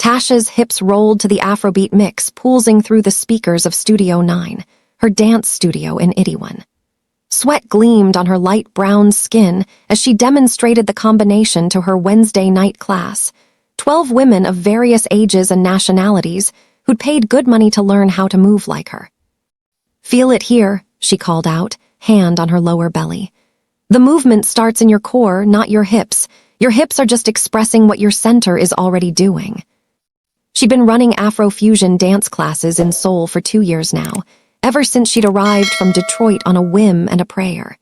Tasha's hips rolled to the Afrobeat mix, pulsing through the speakers of Studio 9, her dance studio in Itaewon. Sweat gleamed on her light brown skin as she demonstrated the combination to her Wednesday night class. 12 women of various ages and nationalities who'd paid good money to learn how to move like her. "Feel it here," she called out, hand on her lower belly. "The movement starts in your core, not your hips. Your hips are just expressing what your center is already doing." She'd been running Afro-fusion dance classes in Seoul for 2 years now, ever since she'd arrived from Detroit on a whim and a prayer.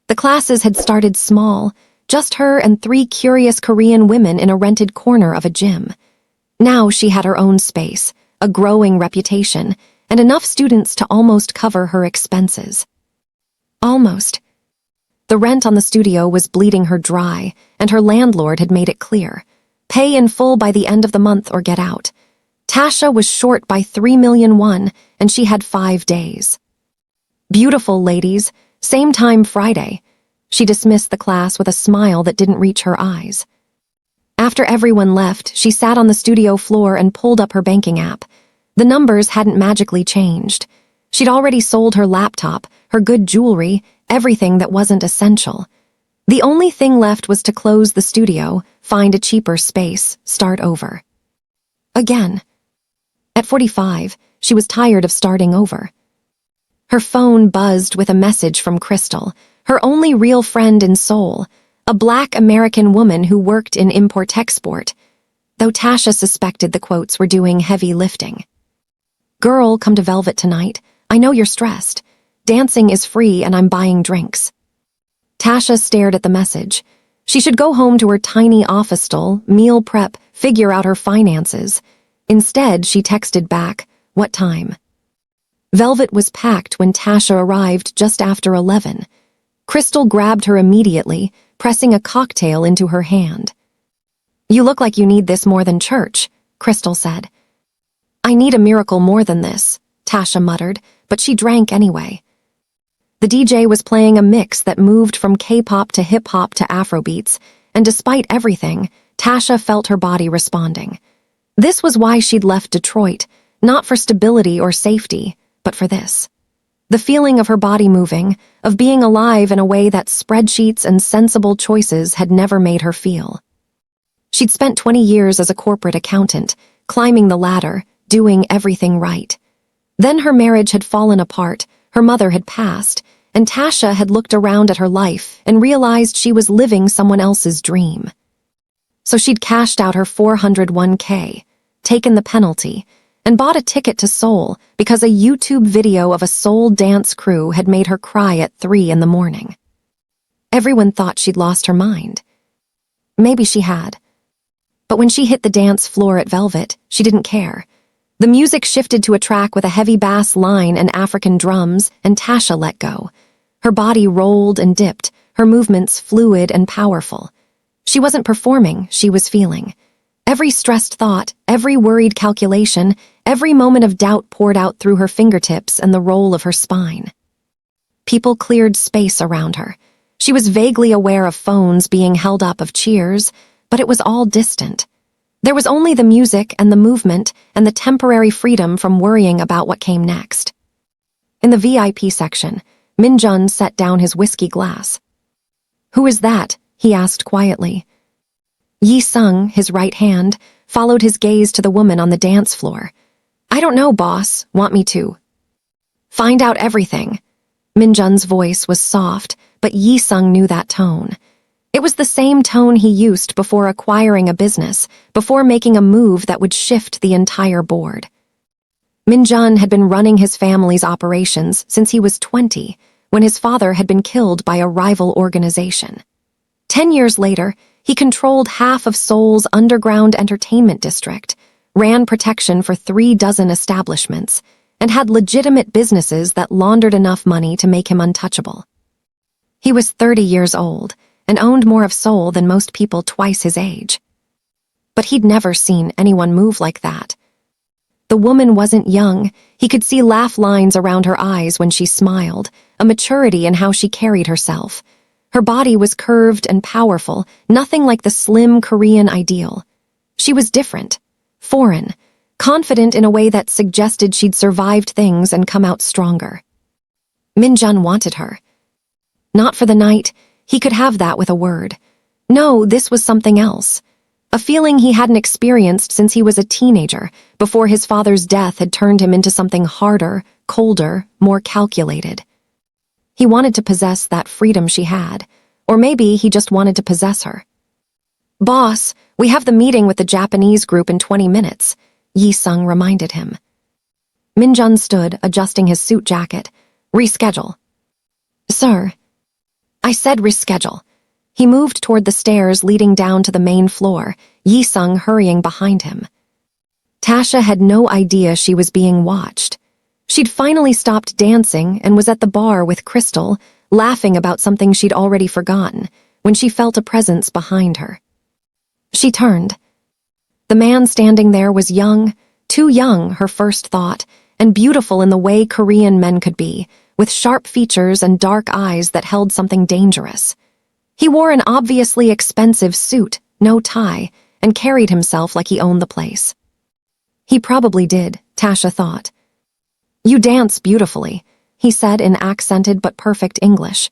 The classes had started small, just her and 3 curious Korean women in a rented corner of a gym. Now she had her own space, a growing reputation, and enough students to almost cover her expenses. Almost. The rent on the studio was bleeding her dry, and her landlord had made it clear. Pay in full by the end of the month or get out. Tasha was short by 3 million won, and she had 5 days. "Beautiful, ladies. Same time Friday." She dismissed the class with a smile that didn't reach her eyes. After everyone left, she sat on the studio floor and pulled up her banking app. The numbers hadn't magically changed. She'd already sold her laptop, her good jewelry, everything that wasn't essential. The only thing left was to close the studio, find a cheaper space, start over. Again. At 45, she was tired of starting over. Her phone buzzed with a message from Crystal, her only real friend in Seoul, a Black American woman who worked in import-export, though Tasha suspected the quotes were doing heavy lifting. "Girl, come to Velvet tonight. I know you're stressed. Dancing is free and I'm buying drinks." Tasha stared at the message. She should go home to her tiny office stall, meal prep, figure out her finances. Instead, she texted back, "What time?" Velvet was packed when Tasha arrived just after 11. Crystal grabbed her immediately, pressing a cocktail into her hand. "You look like you need this more than church," Crystal said. "I need a miracle more than this," Tasha muttered, but she drank anyway. The DJ was playing a mix that moved from K-pop to hip-hop to Afrobeats, and despite everything, Tasha felt her body responding. This was why she'd left Detroit, not for stability or safety, but for this. The feeling of her body moving, of being alive in a way that spreadsheets and sensible choices had never made her feel. She'd spent 20 years as a corporate accountant, climbing the ladder, doing everything right. Then her marriage had fallen apart, her mother had passed, and Tasha had looked around at her life and realized she was living someone else's dream. So she'd cashed out her 401k, taken the penalty, and bought a ticket to Seoul because a YouTube video of a Seoul dance crew had made her cry at 3 in the morning. Everyone thought she'd lost her mind. Maybe she had. But when she hit the dance floor at Velvet, she didn't care. The music shifted to a track with a heavy bass line and African drums, and Tasha let go. Her body rolled and dipped, her movements fluid and powerful. She wasn't performing, she was feeling. Every stressed thought, every worried calculation, every moment of doubt poured out through her fingertips and the roll of her spine. People cleared space around her. She was vaguely aware of phones being held up, of cheers, but it was all distant. There was only the music and the movement and the temporary freedom from worrying about what came next. In the VIP section, Min-jun set down his whiskey glass. "Who is that?" he asked quietly. Yi-sung, his right hand, followed his gaze to the woman on the dance floor. "I don't know, boss. Want me to?" "Find out everything." Min-jun's voice was soft, but Yi-sung knew that tone. It was the same tone he used before acquiring a business, before making a move that would shift the entire board. Min-jun had been running his family's operations since he was 20, when his father had been killed by a rival organization. 10 years later, he controlled half of Seoul's underground entertainment district, ran protection for 36 establishments, and had legitimate businesses that laundered enough money to make him untouchable. He was 30 years old, and owned more of Seoul than most people twice his age. But he'd never seen anyone move like that. The woman wasn't young. He could see laugh lines around her eyes when she smiled, a maturity in how she carried herself. Her body was curved and powerful, nothing like the slim Korean ideal. She was different, foreign, confident in a way that suggested she'd survived things and come out stronger. Min-jun wanted her. Not for the night, he could have that with a word. No, this was something else. A feeling he hadn't experienced since he was a teenager, before his father's death had turned him into something harder, colder, more calculated. He wanted to possess that freedom she had, or maybe he just wanted to possess her. "Boss, we have the meeting with the Japanese group in 20 minutes, Yi-sung reminded him. Min-jun stood, adjusting his suit jacket. "Reschedule." "Sir." "I said reschedule." He moved toward the stairs leading down to the main floor, Yi-sung hurrying behind him. Tasha had no idea she was being watched. She'd finally stopped dancing and was at the bar with Crystal, laughing about something she'd already forgotten, when she felt a presence behind her. She turned. The man standing there was young, too young, her first thought, and beautiful in the way Korean men could be, with sharp features and dark eyes that held something dangerous. He wore an obviously expensive suit, no tie, and carried himself like he owned the place. He probably did, Tasha thought. "You dance beautifully," he said in accented but perfect English.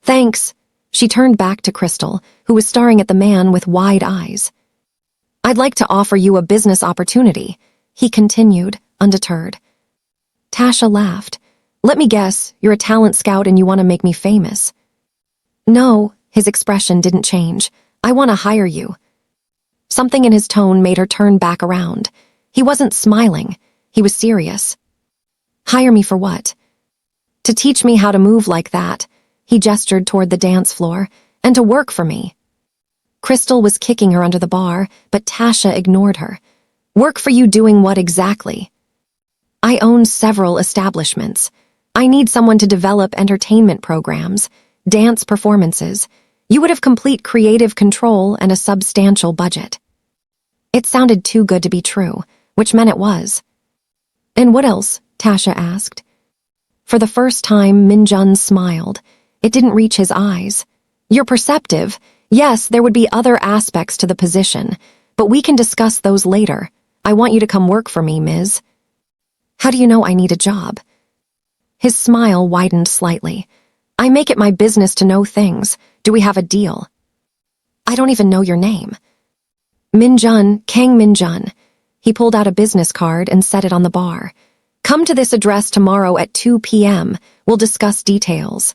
"Thanks." She turned back to Crystal, who was staring at the man with wide eyes. "I'd like to offer you a business opportunity," he continued, undeterred. Tasha laughed. "Let me guess, you're a talent scout and you want to make me famous." "No," his expression didn't change. "I want to hire you." Something in his tone made her turn back around. He wasn't smiling. He was serious. "Hire me for what?" "To teach me how to move like that," he gestured toward the dance floor, "and to work for me." Crystal was kicking her under the bar, but Tasha ignored her. "Work for you doing what exactly?" "I own several establishments. I need someone to develop entertainment programs, dance performances. You would have complete creative control and a substantial budget." It sounded too good to be true, which meant it was. "And what else?" Tasha asked. For the first time, Min-jun smiled. It didn't reach his eyes. "You're perceptive. Yes, there would be other aspects to the position, but we can discuss those later. I want you to come work for me, Ms." "How do you know I need a job?" His smile widened slightly. "I make it my business to know things. Do we have a deal?" "I don't even know your name." "Min-jun, Kang Min-jun." He pulled out a business card and set it on the bar. "Come to this address tomorrow at 2 p.m. We'll discuss details."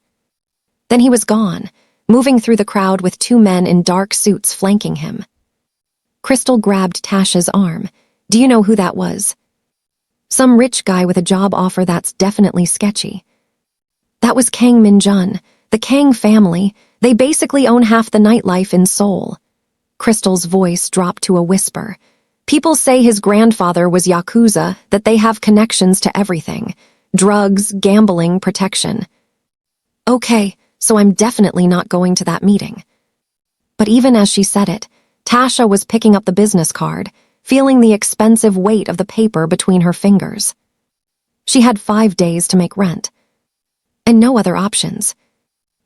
Then he was gone, moving through the crowd with two men in dark suits flanking him. Crystal grabbed Tasha's arm. "Do you know who that was?" "Some rich guy with a job offer that's definitely sketchy." "That was Kang Min-jun, the Kang family. They basically own half the nightlife in Seoul." Crystal's voice dropped to a whisper. "People say his grandfather was Yakuza, that they have connections to everything. Drugs, gambling, protection." "Okay, so I'm definitely not going to that meeting." But even as she said it, Tasha was picking up the business card, feeling the expensive weight of the paper between her fingers. She had 5 days to make rent. And no other options.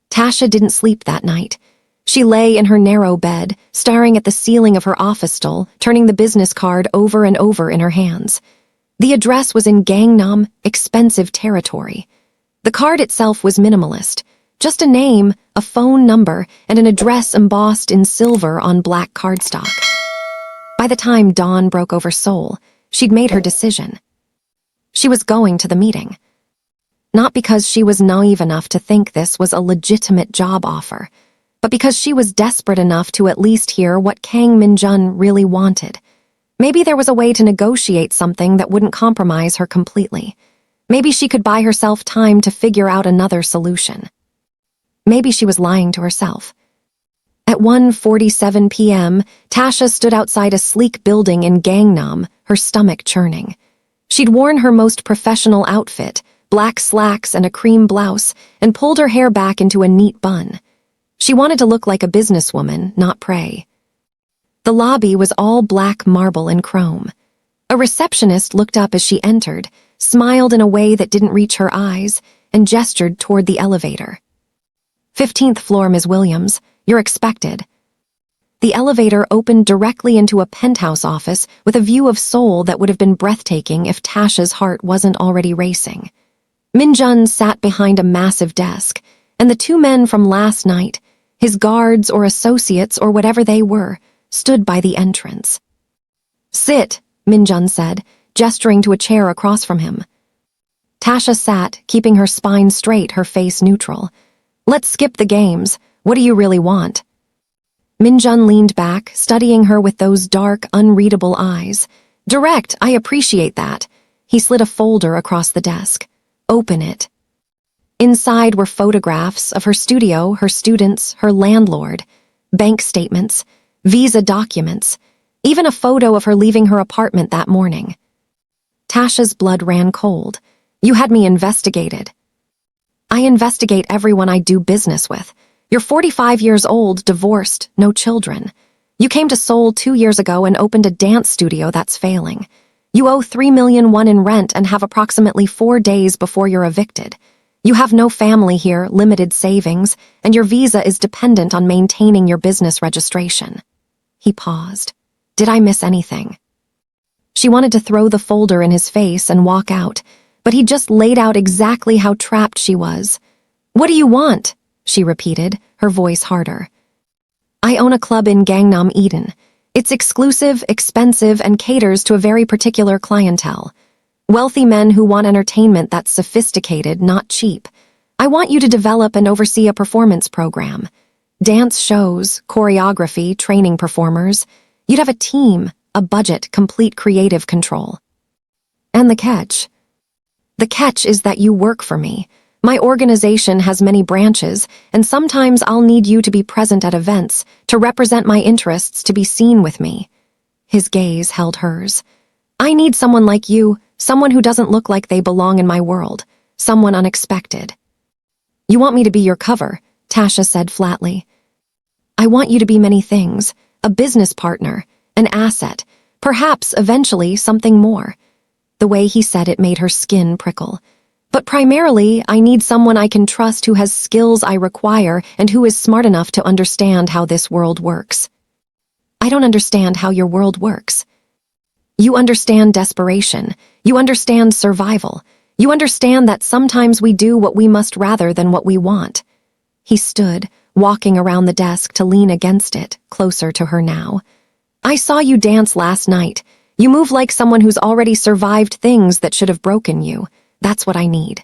Tasha didn't sleep that night. She lay in her narrow bed, staring at the ceiling of her office stool, turning the business card over and over in her hands. The address was in Gangnam, expensive territory. The card itself was minimalist. Just a name, a phone number, and an address embossed in silver on black cardstock. By the time dawn broke over Seoul, she'd made her decision. She was going to the meeting. Not because she was naive enough to think this was a legitimate job offer, but because she was desperate enough to at least hear what Kang Min-jun really wanted. Maybe there was a way to negotiate something that wouldn't compromise her completely. Maybe she could buy herself time to figure out another solution. Maybe she was lying to herself. At 1:47 p.m., Tasha stood outside a sleek building in Gangnam, her stomach churning. She'd worn her most professional outfit, black slacks and a cream blouse, and pulled her hair back into a neat bun. She wanted to look like a businesswoman, not prey. The lobby was all black marble and chrome. A receptionist looked up as she entered, smiled in a way that didn't reach her eyes, and gestured toward the elevator. "15th floor, Ms. Williams. You're expected." The elevator opened directly into a penthouse office with a view of Seoul that would have been breathtaking if Tasha's heart wasn't already racing. Min-jun sat behind a massive desk, and the two men from last night, his guards or associates or whatever they were, stood by the entrance. "Sit," Min-jun said, gesturing to a chair across from him. Tasha sat, keeping her spine straight, her face neutral. "Let's skip the games. What do you really want?" Min-jun leaned back, studying her with those dark, unreadable eyes. "Direct, I appreciate that." He slid a folder across the desk. "Open it." Inside were photographs of her studio, her students, her landlord, bank statements, visa documents, even a photo of her leaving her apartment that morning. Tasha's blood ran cold. "You had me investigated." "I investigate everyone I do business with. You're 45 years old, divorced, no children. You came to Seoul 2 years ago and opened a dance studio that's failing. You owe $3 million in rent and have approximately 4 days before you're evicted. You have no family here, limited savings, and your visa is dependent on maintaining your business registration." He paused. "Did I miss anything?" She wanted to throw the folder in his face and walk out, but he just laid out exactly how trapped she was. "What do you want?" she repeated, her voice harder. "I own a club in Gangnam, Eden. It's exclusive, expensive, and caters to a very particular clientele. Wealthy men who want entertainment that's sophisticated, not cheap. I want you to develop and oversee a performance program. Dance shows, choreography, training performers. You'd have a team, a budget, complete creative control. And the catch? The catch is that you work for me. My organization has many branches, and sometimes I'll need you to be present at events, to represent my interests, to be seen with me." His gaze held hers. "I need someone like you, someone who doesn't look like they belong in my world, someone unexpected." "You want me to be your cover," Tasha said flatly. "I want you to be many things, a business partner, an asset, perhaps eventually something more." The way he said it made her skin prickle. "But primarily, I need someone I can trust who has skills I require and who is smart enough to understand how this world works." "I don't understand how your world works." "You understand desperation. You understand survival. You understand that sometimes we do what we must rather than what we want." He stood, walking around the desk to lean against it, closer to her now. "I saw you dance last night. You move like someone who's already survived things that should have broken you. That's what I need."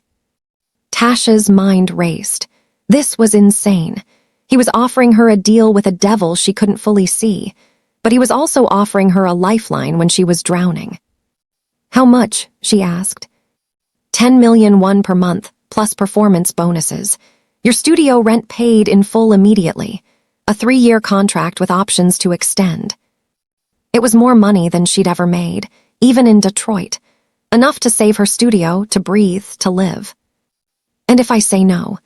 Tasha's mind raced. This was insane. He was offering her a deal with a devil she couldn't fully see, but he was also offering her a lifeline when she was drowning. "How much?" she asked. 10 million won per month, plus performance bonuses. Your studio rent paid in full immediately. A 3-year contract with options to extend." It was more money than she'd ever made, even in Detroit. Enough to save her studio, to breathe, to live. "And if I say no?"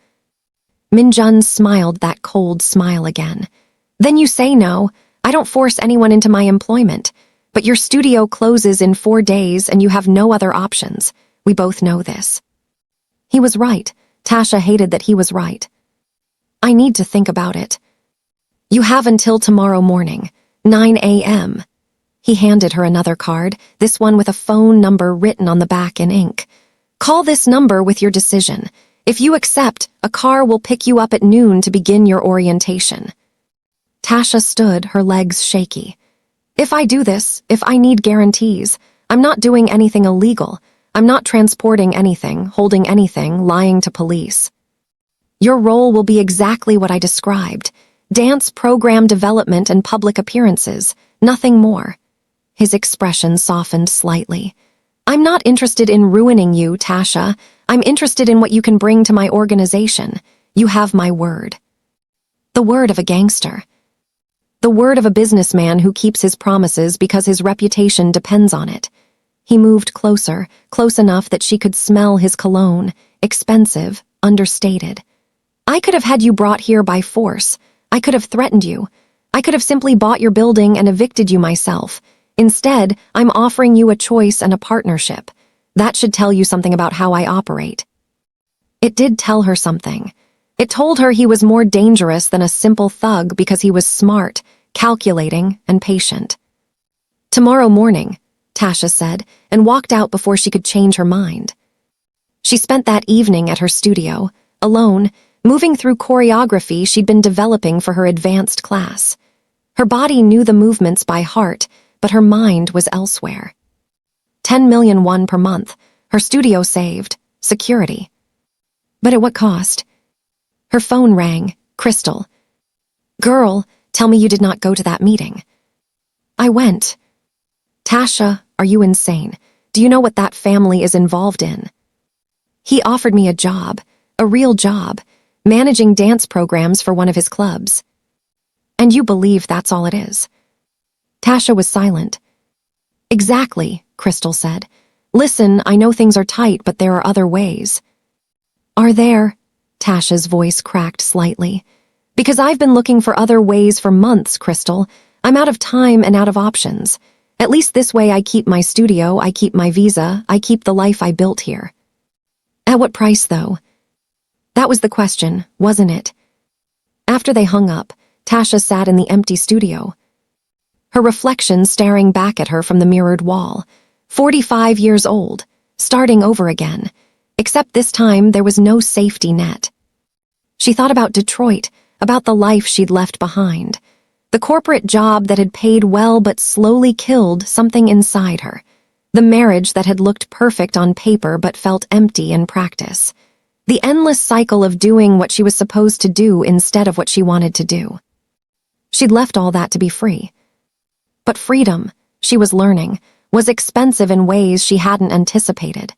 Min-jun smiled that cold smile again. "Then you say no. I don't force anyone into my employment. But your studio closes in 4 days and you have no other options. We both know this." He was right. Tasha hated that he was right. "I need to think about it." "You have until tomorrow morning, 9 a.m. He handed her another card, this one with a phone number written on the back in ink. "Call this number with your decision. If you accept, a car will pick you up at noon to begin your orientation." Tasha stood, her legs shaky. "If I do this, if I need guarantees, I'm not doing anything illegal. I'm not transporting anything, holding anything, lying to police. Your role will be exactly what I described. Dance, program development, and public appearances. Nothing more." His expression softened slightly. "I'm not interested in ruining you, Tasha. I'm interested in what you can bring to my organization. You have my word." The word of a gangster. The word of a businessman who keeps his promises because his reputation depends on it. He moved closer, close enough that she could smell his cologne, expensive, understated. "I could have had you brought here by force. I could have threatened you. I could have simply bought your building and evicted you myself. Instead, I'm offering you a choice and a partnership. That should tell you something about how I operate." It did tell her something. It told her he was more dangerous than a simple thug because he was smart, calculating and patient. "Tomorrow morning," Tasha said, and walked out before she could change her mind. She spent that evening at her studio, alone, moving through choreography she'd been developing for her advanced class. Her body knew the movements by heart, but her mind was elsewhere. 10 million won per month, her studio saved, security. But at what cost? Her phone rang. Crystal. "Girl, tell me you did not go to that meeting." "I went." "Tasha, are you insane? Do you know what that family is involved in?" "He offered me a job, a real job, managing dance programs for one of his clubs." "And you believe that's all it is?" Tasha was silent. "Exactly," Crystal said. "Listen, I know things are tight, but there are other ways." "Are there?" Tasha's voice cracked slightly. "Because I've been looking for other ways for months, Crystal. I'm out of time and out of options. At least this way I keep my studio, I keep my visa, I keep the life I built here." "At what price, though?" That was the question, wasn't it? After they hung up, Tasha sat in the empty studio, her reflection staring back at her from the mirrored wall. 45 years old, starting over again. Except this time there was no safety net. She thought about Detroit, about the life she'd left behind. The corporate job that had paid well but slowly killed something inside her. The marriage that had looked perfect on paper but felt empty in practice. The endless cycle of doing what she was supposed to do instead of what she wanted to do. She'd left all that to be free. But freedom, she was learning, was expensive in ways she hadn't anticipated.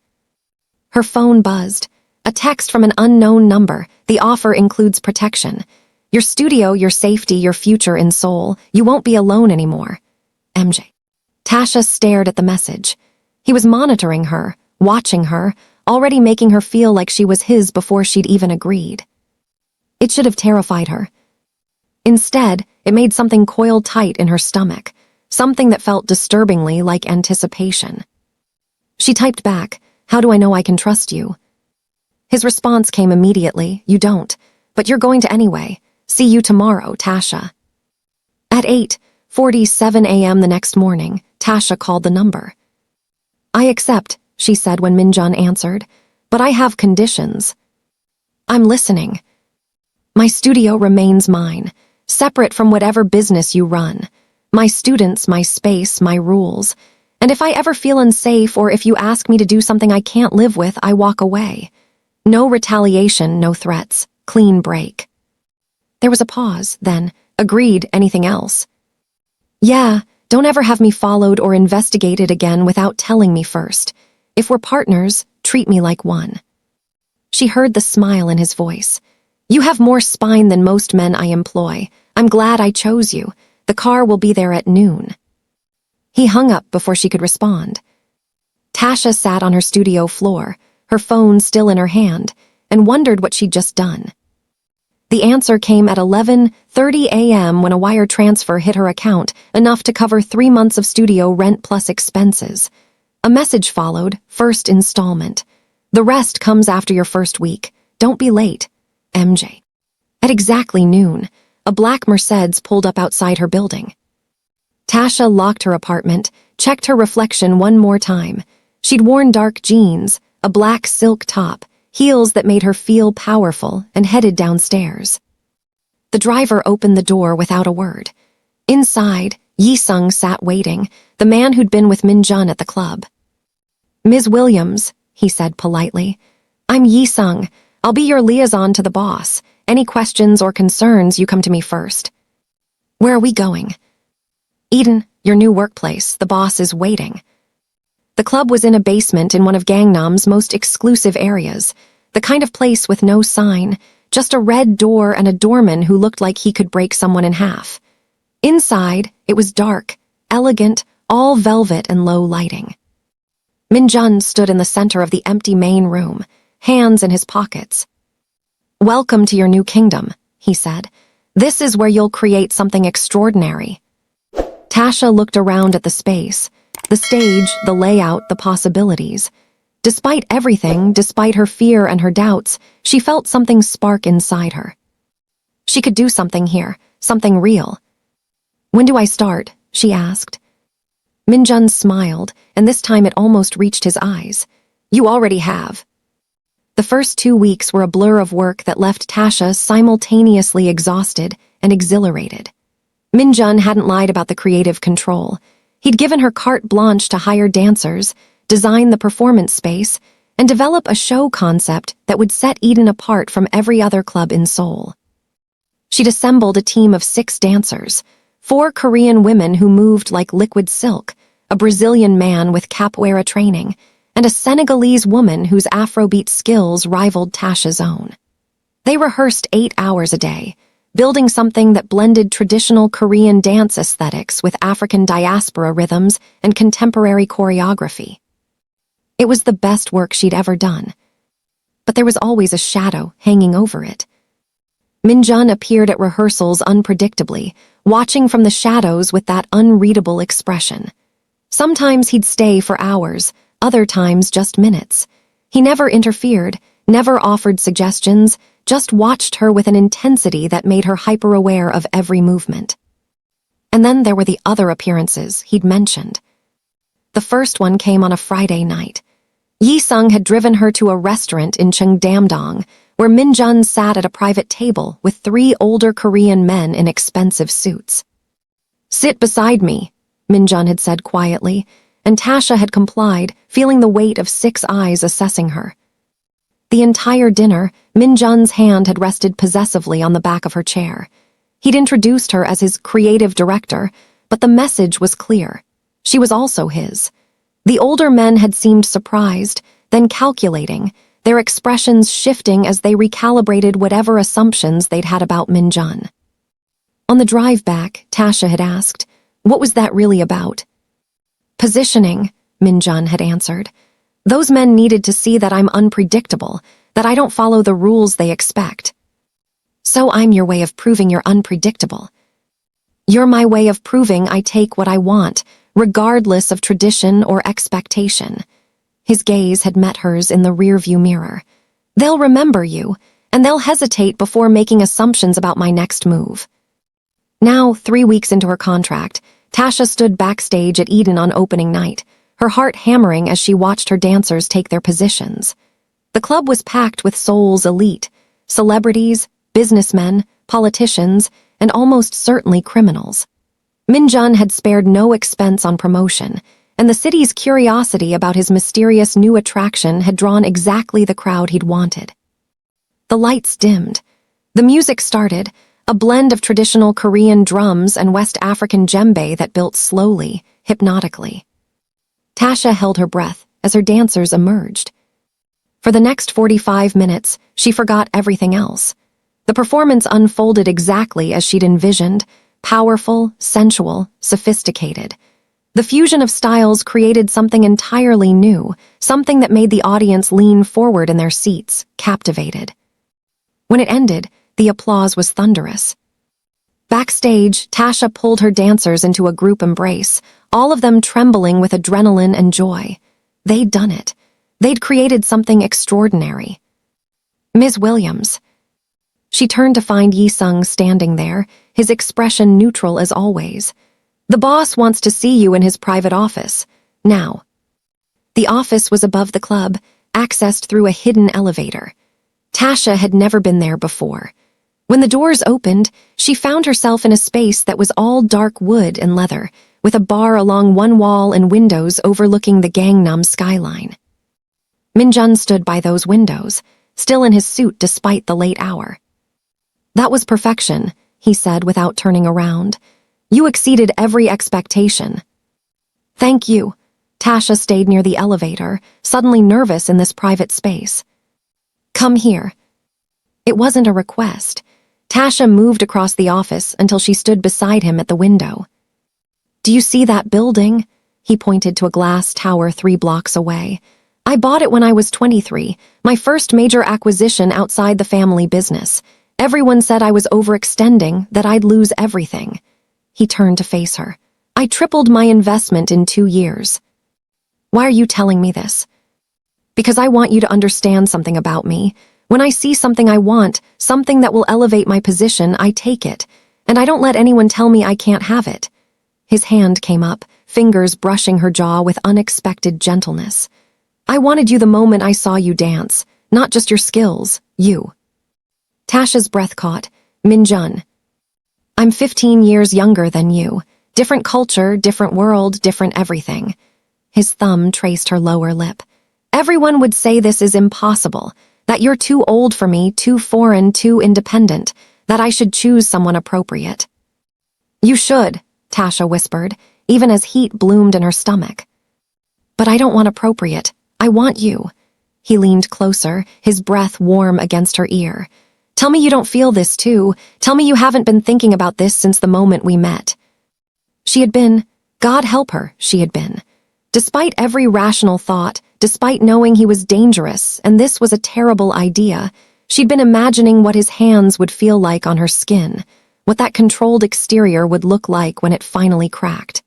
Her phone buzzed. A text from an unknown number. "The offer includes protection. Your studio, your safety, your future in Seoul. You won't be alone anymore. MJ." Tasha stared at the message. He was monitoring her, watching her, already making her feel like she was his before she'd even agreed. It should have terrified her. Instead, it made something coil tight in her stomach, something that felt disturbingly like anticipation. She typed back, "How do I know I can trust you?" His response came immediately, "You don't, but you're going to anyway. See you tomorrow, Tasha." At 8:47 a.m. the next morning, Tasha called the number. "I accept," she said when Min-jun answered, "but I have conditions." "I'm listening." "My studio remains mine, separate from whatever business you run. My students, my space, my rules. And if I ever feel unsafe or if you ask me to do something I can't live with, I walk away. No retaliation, no threats. Clean break." There was a pause, then, "Agreed, anything else?" "Yeah, don't ever have me followed or investigated again without telling me first. If we're partners, treat me like one." She heard the smile in his voice. "You have more spine than most men I employ. I'm glad I chose you. The car will be there at noon." He hung up before she could respond. Tasha sat on her studio floor, her phone still in her hand, and wondered what she'd just done. The answer came at 11:30 a.m. when a wire transfer hit her account, enough to cover 3 months of studio rent plus expenses. A message followed, "First installment. The rest comes after your first week. Don't be late. MJ." At exactly noon, a black Mercedes pulled up outside her building. Tasha locked her apartment, checked her reflection one more time. She'd worn dark jeans, a black silk top, heels that made her feel powerful, and headed downstairs. The driver opened the door without a word. Inside, Yi-sung sat waiting, the man who'd been with Min-jun at the club. "Ms. Williams," he said politely, "I'm Yi-sung. I'll be your liaison to the boss. Any questions or concerns, you come to me first." "Where are we going?" "Eden, your new workplace. The boss is waiting." The club was in a basement in one of Gangnam's most exclusive areas, the kind of place with no sign, just a red door and a doorman who looked like he could break someone in half. Inside, it was dark, elegant, all velvet and low lighting. Min-jun stood in the center of the empty main room, hands in his pockets. "Welcome to your new kingdom," he said. "This is where you'll create something extraordinary." Tasha looked around at the space, the stage, the layout, the possibilities. Despite everything, despite her fear and her doubts, she felt something spark inside her. She could do something here, something real. "When do I start?" she asked. Min-jun smiled, and this time it almost reached his eyes. "You already have." The first 2 weeks were a blur of work that left Tasha simultaneously exhausted and exhilarated. Min-jun hadn't lied about the creative control. He'd given her carte blanche to hire dancers, design the performance space, and develop a show concept that would set Eden apart from every other club in Seoul. She'd assembled a team of 6 dancers, 4 Korean women who moved like liquid silk, a Brazilian man with capoeira training, and a Senegalese woman whose Afrobeat skills rivaled Tasha's own. They rehearsed 8 hours a day, building something that blended traditional Korean dance aesthetics with African diaspora rhythms and contemporary choreography. It was the best work she'd ever done. But there was always a shadow hanging over it. Min-jun appeared at rehearsals unpredictably, watching from the shadows with that unreadable expression. Sometimes he'd stay for hours, other times just minutes. He never interfered, never offered suggestions, just watched her with an intensity that made her hyper-aware of every movement. And then there were the other appearances he'd mentioned. The first one came on a Friday night. Yi-sung had driven her to a restaurant in Cheongdam-dong, where Min-jun sat at a private table with 3 older Korean men in expensive suits. "Sit beside me," Min-jun had said quietly, and Tasha had complied, feeling the weight of 6 eyes assessing her. The entire dinner, Min-jun's hand had rested possessively on the back of her chair. He'd introduced her as his creative director, but the message was clear. She was also his. The older men had seemed surprised, then calculating, their expressions shifting as they recalibrated whatever assumptions they'd had about Min-jun. On the drive back, Tasha had asked, "What was that really about?" "Positioning," Min-jun had answered. "Those men needed to see that I'm unpredictable, that I don't follow the rules they expect. So I'm your way of proving you're unpredictable. You're my way of proving I take what I want, regardless of tradition or expectation." His gaze had met hers in the rearview mirror. "They'll remember you, and they'll hesitate before making assumptions about my next move." Now, 3 weeks into her contract, Tasha stood backstage at Eden on opening night, her heart hammering as she watched her dancers take their positions. The club was packed with Seoul's elite, celebrities, businessmen, politicians, and almost certainly criminals. Min-jun had spared no expense on promotion, and the city's curiosity about his mysterious new attraction had drawn exactly the crowd he'd wanted. The lights dimmed. The music started, a blend of traditional Korean drums and West African djembe that built slowly, hypnotically. Tasha held her breath as her dancers emerged. For the next 45 minutes, she forgot everything else. The performance unfolded exactly as she'd envisioned, powerful, sensual, sophisticated. The fusion of styles created something entirely new, something that made the audience lean forward in their seats, captivated. When it ended, the applause was thunderous. Backstage, Tasha pulled her dancers into a group embrace, all of them trembling with adrenaline and joy. They'd done it. They'd created something extraordinary. "Ms. Williams." She turned to find Yi-sung standing there, his expression neutral as always. "The boss wants to see you in his private office. Now." The office was above the club, accessed through a hidden elevator. Tasha had never been there before. When the doors opened, she found herself in a space that was all dark wood and leather, with a bar along one wall and windows overlooking the Gangnam skyline. Min-jun stood by those windows, still in his suit despite the late hour. "That was perfection," he said without turning around. "You exceeded every expectation." "Thank you." Tasha stayed near the elevator, suddenly nervous in this private space. "Come here." It wasn't a request. Tasha moved across the office until she stood beside him at the window. "Do you see that building?" He pointed to a glass tower 3 blocks away. "I bought it when I was 23, my first major acquisition outside the family business. Everyone said I was overextending, that I'd lose everything." He turned to face her. "I tripled my investment in 2 years." "Why are you telling me this?" "Because I want you to understand something about me. When I see something I want, something that will elevate my position, I take it. and I don't let anyone tell me I can't have it." His hand came up, fingers brushing her jaw with unexpected gentleness. "I wanted you the moment I saw you dance, not just your skills, you." Tasha's breath caught. "Min-jun, I'm 15 years younger than you. Different culture, different world, different everything." His thumb traced her lower lip. "Everyone would say this is impossible, that you're too old for me, too foreign, too independent, that I should choose someone appropriate." "You should," Tasha whispered, even as heat bloomed in her stomach. "But I don't want appropriate. I want you." He leaned closer, his breath warm against her ear. "Tell me you don't feel this too. Tell me you haven't been thinking about this since the moment we met." She had been, God help her, she had been. Despite every rational thought, despite knowing he was dangerous and this was a terrible idea, she'd been imagining what his hands would feel like on her skin, what that controlled exterior would look like when it finally cracked.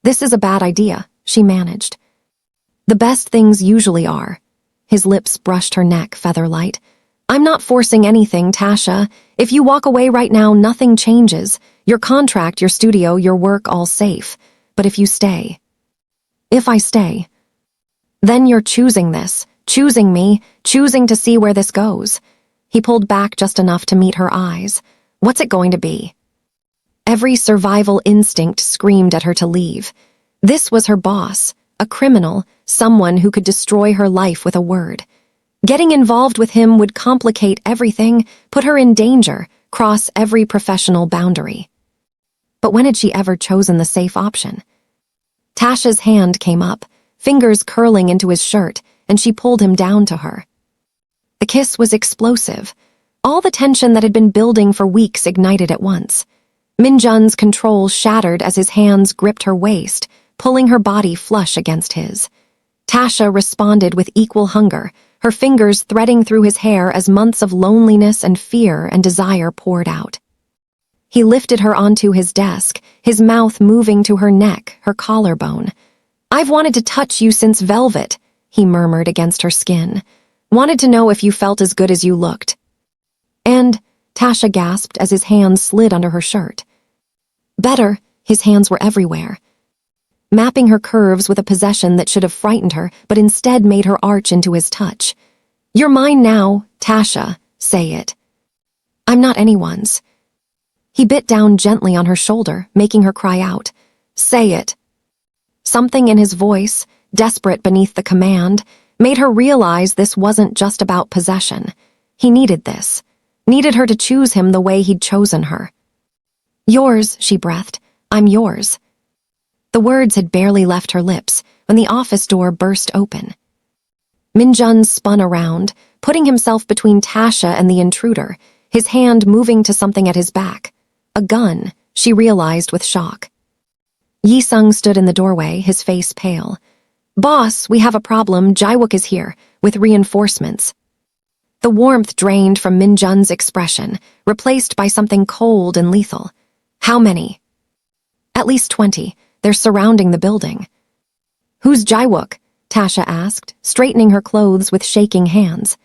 "This is a bad idea," she managed. "The best things usually are." His lips brushed her neck, feather-light. "I'm not forcing anything, Tasha. If you walk away right now, nothing changes. Your contract, your studio, your work, all safe. But if you stay..." "If I stay..." "Then you're choosing this, choosing me, choosing to see where this goes." He pulled back just enough to meet her eyes. "What's it going to be?" Every survival instinct screamed at her to leave. This was her boss, a criminal, someone who could destroy her life with a word. Getting involved with him would complicate everything, put her in danger, cross every professional boundary. But when had she ever chosen the safe option? Tasha's hand came up, fingers curling into his shirt, and she pulled him down to her. The kiss was explosive. All the tension that had been building for weeks ignited at once. Min-jun's control shattered as his hands gripped her waist, pulling her body flush against his. Tasha responded with equal hunger, her fingers threading through his hair as months of loneliness and fear and desire poured out. He lifted her onto his desk, his mouth moving to her neck, her collarbone. "I've wanted to touch you since Velvet," he murmured against her skin. "Wanted to know if you felt as good as you looked." "And," Tasha gasped as his hands slid under her shirt. "Better," his hands were everywhere, mapping her curves with a possession that should have frightened her, but instead made her arch into his touch. "You're mine now, Tasha, say it." "I'm not anyone's." He bit down gently on her shoulder, making her cry out. "Say it." Something in his voice, desperate beneath the command, made her realize this wasn't just about possession. He needed this, needed her to choose him the way he'd chosen her. "Yours," she breathed. "I'm yours." The words had barely left her lips when the office door burst open. Min-jun spun around, putting himself between Tasha and the intruder, his hand moving to something at his back. A gun, she realized with shock. Yi-sung stood in the doorway, his face pale. "Boss, we have a problem. Jae-wook is here, with reinforcements." The warmth drained from Min-jun's expression, replaced by something cold and lethal. "How many?" "At least 20. They're surrounding the building." "Who's Jae-wook?" Tasha asked, straightening her clothes with shaking hands.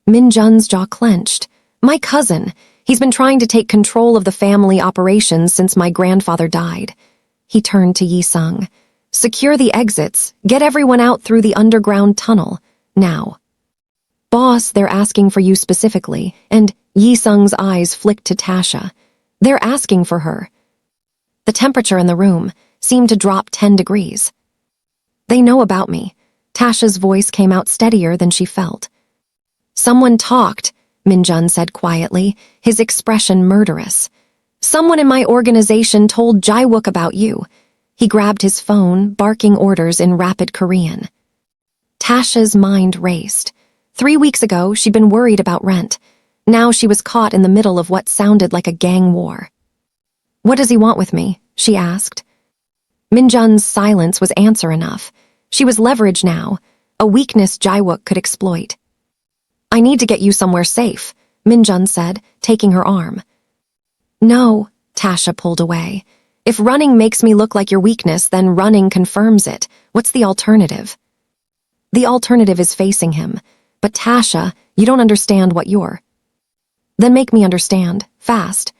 Min-jun's jaw clenched. "My cousin. He's been trying to take control of the family operations since my grandfather died." He turned to Yi-sung. "Secure the exits. Get everyone out through the underground tunnel. Now." "Boss, they're asking for you specifically," and Yi-sung's eyes flicked to Tasha. "They're asking for her." The temperature in the room seemed to drop 10 degrees. "They know about me." Tasha's voice came out steadier than she felt. "Someone talked," Min-jun said quietly, his expression murderous. "Someone in my organization told Jae-wook about you." He grabbed his phone, barking orders in rapid Korean. Tasha's mind raced. 3 weeks ago, she'd been worried about rent. Now she was caught in the middle of what sounded like a gang war. "What does he want with me?" she asked. Min-jun's silence was answer enough. She was leverage now, a weakness Jae-wook could exploit. "I need to get you somewhere safe," Min-jun said, taking her arm. "No," Tasha pulled away. "If running makes me look like your weakness, then running confirms it. What's the alternative?" "The alternative is facing him. But Tasha, you don't understand what you're..." "Then make me understand, fast."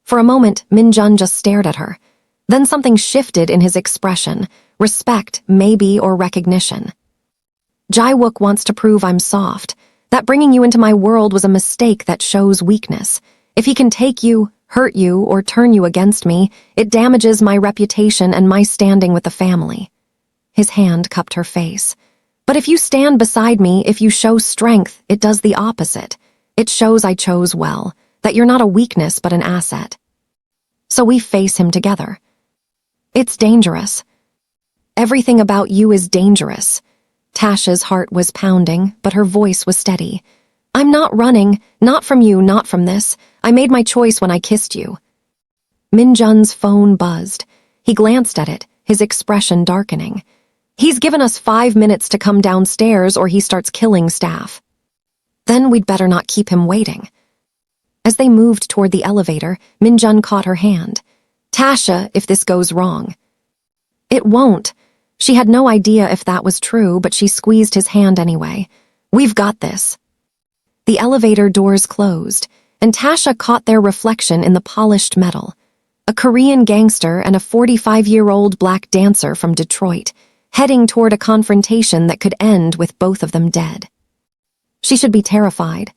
For a moment, Min-jun just stared at her. Then something shifted in his expression. Respect, maybe, or recognition. Jae-wook wants to prove I'm soft. That bringing you into my world was a mistake that shows weakness. If he can take you, hurt you, or turn you against me, it damages my reputation and my standing with the family. His hand cupped her face. But if you stand beside me, if you show strength, it does the opposite. It shows I chose well, that you're not a weakness but an asset. So we face him together. It's dangerous. Everything about you is dangerous. Tasha's heart was pounding, but her voice was steady. I'm not running, not from you, not from this. I made my choice when I kissed you. Min-jun's phone buzzed. He glanced at it, his expression darkening. He's given us 5 minutes to come downstairs or he starts killing staff. Then we'd better not keep him waiting. As they moved toward the elevator, Min-jun caught her hand. Tasha, if this goes wrong. It won't. She had no idea if that was true, but she squeezed his hand anyway. We've got this. The elevator doors closed, and Tasha caught their reflection in the polished metal. A Korean gangster and a 45-year-old black dancer from Detroit, heading toward a confrontation that could end with both of them dead. She should be terrified.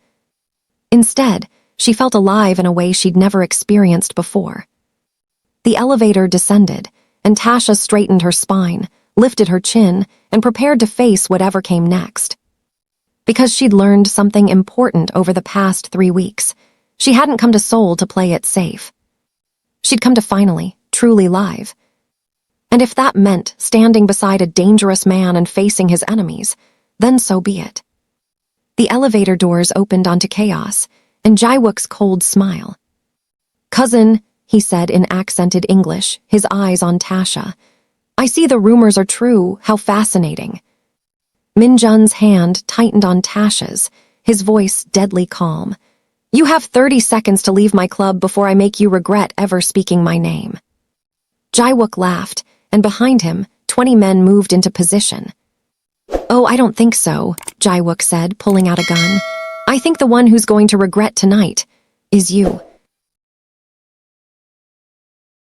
Instead, she felt alive in a way she'd never experienced before. The elevator descended, and Tasha straightened her spine, lifted her chin, and prepared to face whatever came next. Because she'd learned something important over the past 3 weeks. She hadn't come to Seoul to play it safe. She'd come to finally, truly live. And if that meant standing beside a dangerous man and facing his enemies, then so be it. The elevator doors opened onto chaos, and Jae-wook's cold smile. Cousin, he said in accented English, his eyes on Tasha. I see the rumors are true, how fascinating. Min-jun's hand tightened on Tasha's, his voice deadly calm. You have 30 seconds to leave my club before I make you regret ever speaking my name. Jae-wook laughed, and behind him, 20 men moved into position. Oh, I don't think so, Jae-wook said, pulling out a gun. I think the one who's going to regret tonight is you.